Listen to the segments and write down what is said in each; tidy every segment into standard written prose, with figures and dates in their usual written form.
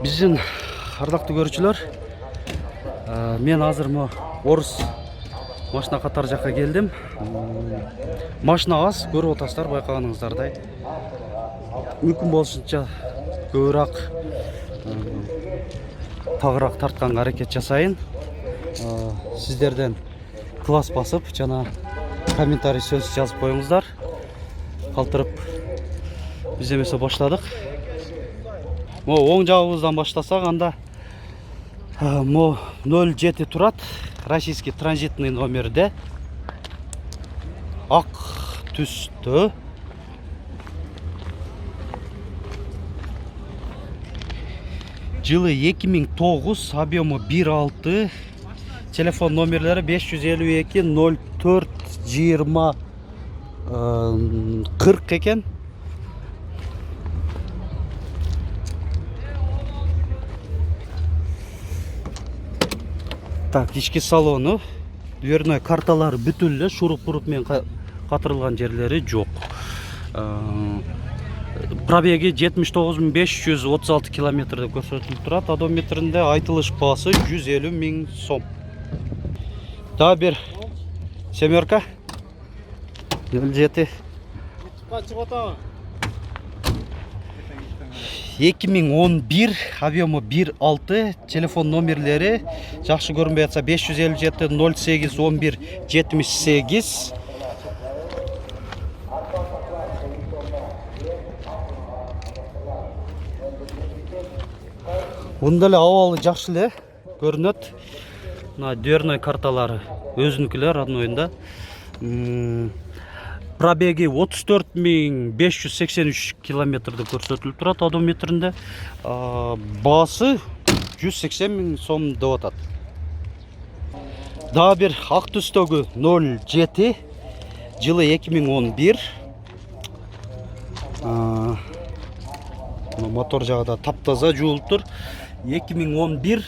Биздин ардактуу көрүүчүлөр, мен азыр Орус машина катар жакка келдим. Машина аз, көрүп атасыздар, байкаганыңыздардай. Мүмкүн болушунча көбүрөөк тагыраак тартканга аракет жасайын. Сиздерден класс басып жана комментарий сөз жазып коюңуздар. Калтырып биз эмесе баштадык. Оң жагыбыздан баштасак, анда 07 турат, российский транзитный номерде, ак түстө. Жылы 2009, объему 1.6, телефон номерлери 552 04 20 40 экен. Так, ички салону, дверной карталары бүтүн эле, шуруп менен катырылган жерлери жок. Пробеги 79.536 километрде көрсөтүлүп турат. Одометринде айтылыш баасы 150 000 сом. Да, бир семерка 07 2011, объему 1.6, телефон номерлери жакшы көрүнбөй атса 557 08 11 78. Мында эле абалы жакшы эле көрүнөт. Мына дверной карталары өзүнүкүлөр роднойунда. Пробеги 34.583 километрде көрсөтүлүп турат одометринде. Баасы 180 000 сом деп атат. Дагы бир ак түстөгү 07, жылы 2011. Мотор жагы да таптаза жуулуптур. 2011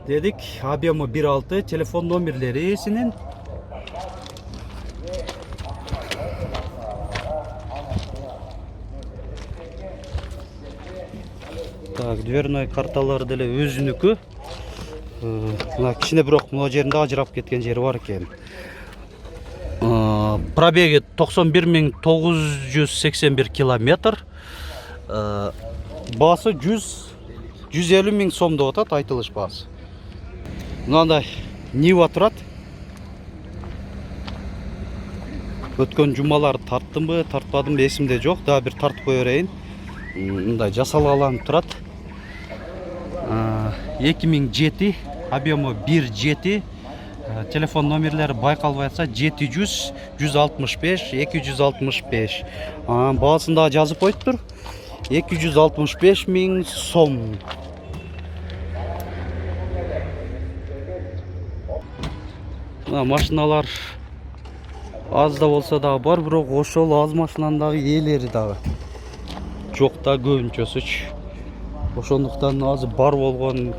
дедик, объему 1.6, телефон номерлери эсинин. Так, дверной карталары деле өзүнүкү. Мына кичине бирок мына жеринде ажырап кеткен жери бар экен. Пробеги 91.981 километр. Баасы 150 000 сом деп атат, айтылыш баасы. Мынандай Нива турат. Өткөн жумалар тарттымбы, тартпадымбы эсимде жок. Дагы бир тартып кое берейин. Мындай жасалгаланып турат. 2007, объему 1.7, телефон номерлери байкалбай атса 700 165 265. Баасында жазып коюптур. 265 000 сом. Машиналар аз да болса дагы бар, бирок ошол аз машинанын дагы ээлери дагы жок да көбүнчөсүчү. Ошондуктан азыр бар болгон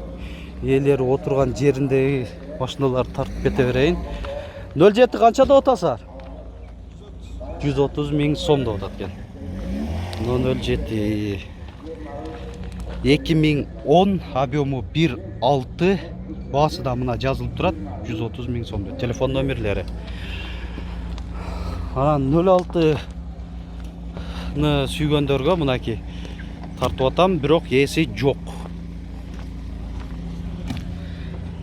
ээлери отурган жериндеги машиналар тартып кете берейин. 07 канча деп атасыздар? 130 000 сом деп атат экен. 07 2010, объему 1.6, баасы да мына жазылып турат, 130 000 сом. Телефон номерлери. Анан 06 сүйгөндөргө мынаки тартып атам, бирок эси жок.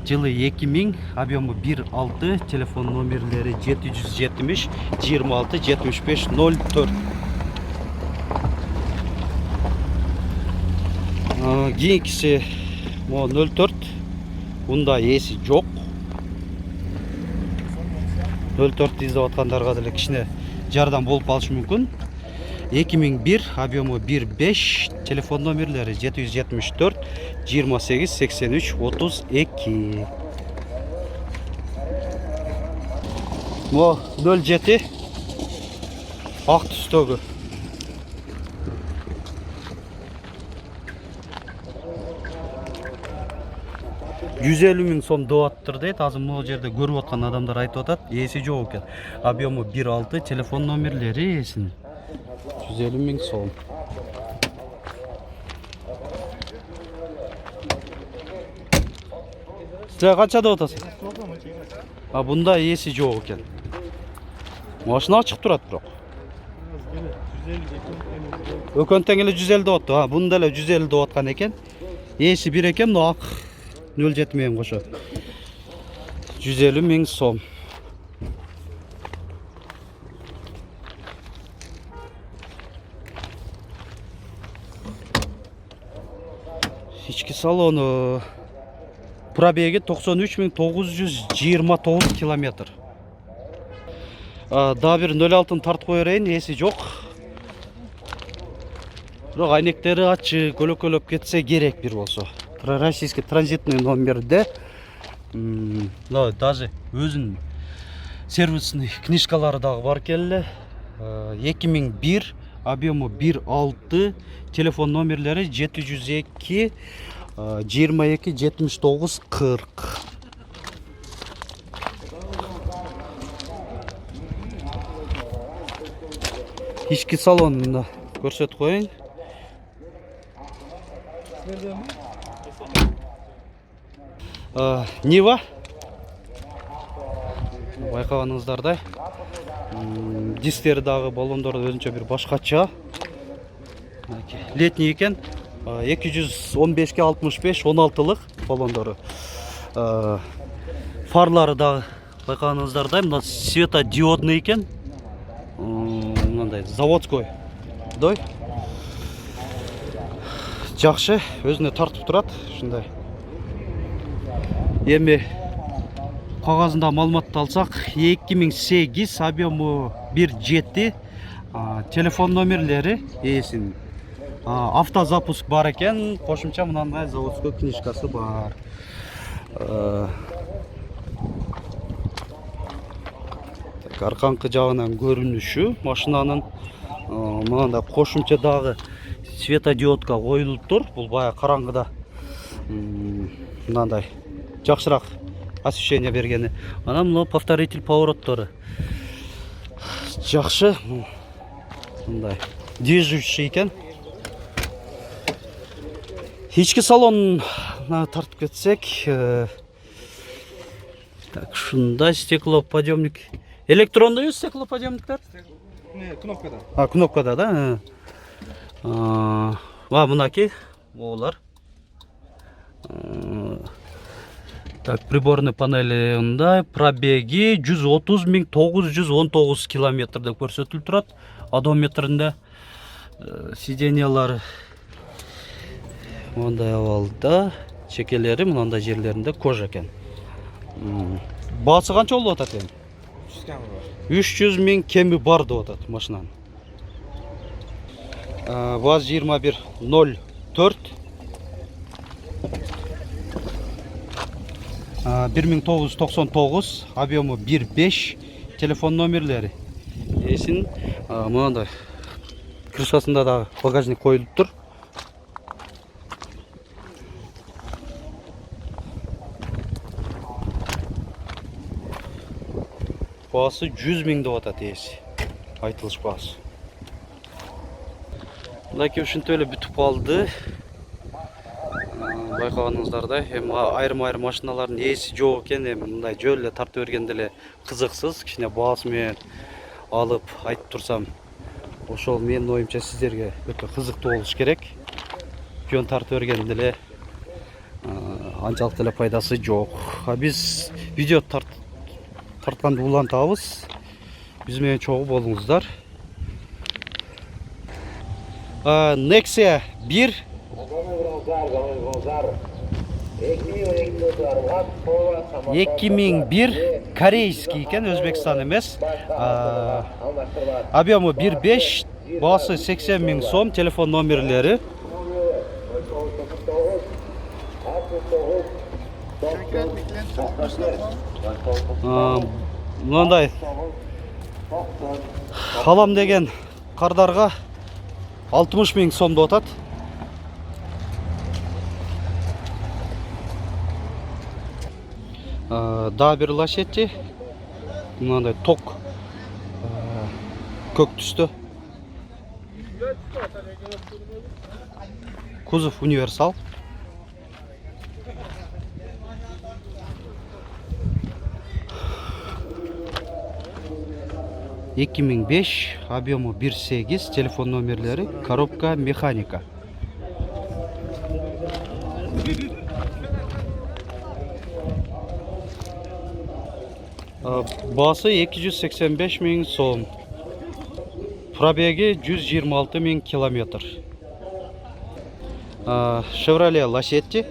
Жылы 2000, объему 1.6, телефон номерлери 770 26 75 04. Кийинкиси 04, мында эси жок. 04 издеп аткандарга деле кичине жардам болуп калышы мүмкүн. 2001, объему 1.5, телефон номерлери 774 28 83 32. 07, ак түстөгү. 150 000 сом деп аттыр дейт. Азыр могу жерде көрүп аткан адамдар айтып атат, эси жок экен. Объему 1.6, телефон номерлери эсин. 150 000 сом. Sen kaçada otasın? Ha, bunda esi жоқ eкен. Машина açık durat bırak. Ökönten ele 150 ottu. Ha, bunda ele 150 otkan eken. Esi bir eken, no ak 0,7 ming koşu. 150 ming so'm. İçki salonu. Probegi 93.929 kilometr. Daha bir 06'ın tartып koyarayın, esi жоқ. Бірақ айнектері açı, kölök ketse gerek bir olsa. Российский транзитный номерде даже өзün сервисный книжкалары дагы бар келе. 2001, объему 1.6, телефон номерлері 702 22 79 40. İçki salonunda көрсөтүп коюн. Нива. Байкаганыңыздардай. Дисктери дагы баллондору өзүнчө бир башкача. Летний экен. 215 65 16-лык баллондору. Фарлары дагы байкаганыңыздардай, мына светодиодный экен. Мындай заводской. Дой. Жакшы, өзүнө тартып турат, ушундай. Эми кагазында маалыматты алсак, 2008, объему 1.7, телефон номерлери эсин. Автозапуск бар экен, кошумча мынандай заводской книжкасы бар. Арканкы жагынан көрүнүшү машинанын мынандай кошумча дагы светодиодка коюлуп тур. Бул бая караңгыда мынандай жакшыраак освещение бергени. Анан мына повторитель повороттору жакшы. Мындай движущий экен. Ички салон тартып кетсек, так, шундай стеклоподъемник. Электрондой стеклоподъемниктер? Кнопкада. Кнопкада, да? Мынаки, олар. Так, приборный панели мындай, пробеги 130.919 км деп көрсөтүлүп турат. Одометринде сиденьялар мындай абалда, чекелери мындай жерлеринде кожа экен. Баасы канча болуп атат эми? 300 миң кеми бар деп атат машинанын. ВАЗ 2104 1999, объему 1.5, телефон номерлери эсин мындай крышасында дагы багажник коюлуп тур. Баасы 100 миң деп атат эси. Айтылыш баасы. Мындай ушинтип эле бүтүп калды. Байкаганыңыздардай, эми айрым машиналардын эси жок экен, эми мындай жөн эле тартып бергенде эле кызыксыз, кичине баасы менен алып айтып турсам, ошол менин оюмча сиздерге өтө кызыктуу болуш керек. Жөн тартып бергенде эле анчалык эле пайдасы жок. Биз видео тартканды улантабыз. Биз менен чогуу болуңуздар. Nexia 1 2001 корейский экен, Өзбекстан эмес. Объему 1.5, баасы 80 миң сом, телефон номерлери. Мындай халам деген кардарга 60 миң сом деп атат. Дагы бир лашетти. Мындай ток көк түстө. Кузов универсал. 2005, объемы 1.8, телефон номерлері, коробка механика. Басы 285 000 сом. Пробеги 126 000 километр. Chevrolet Lacetti.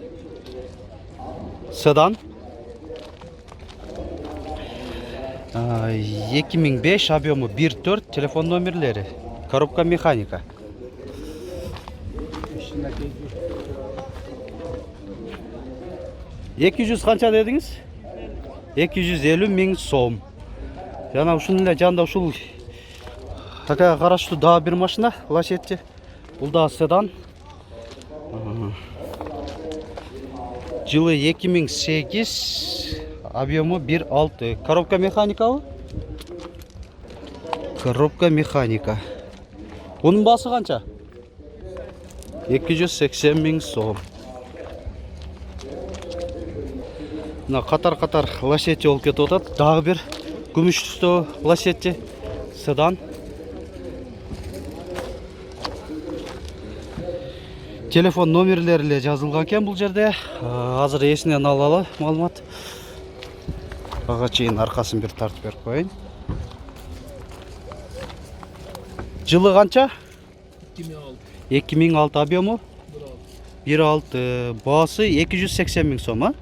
Sedan. 2005, объемы 1.4, телефон номерлері, коробка механика. Екі жүз қанша дедіңіз? 250 000 сом. Жана ушул эле жанында ушул такая караштуу дагы бир машина Lacetti. Бул да седан. Жылы 2008, объемы 1.6. Коробка механика. Коробка механика. Bunun басы қанша? 280 000 сом. Мына қатар Lacetti болып кетіп отады. Дағы бір күміш түсті Lacetti седан. Телефон номерлері жазылған екен бұл жерде. Азыр есінен алалы маалымат. Аға чейін арқасын бір тартып беріп қойын. Жылы қанша? 2006 объемы 1.6, басы 280 000 сом.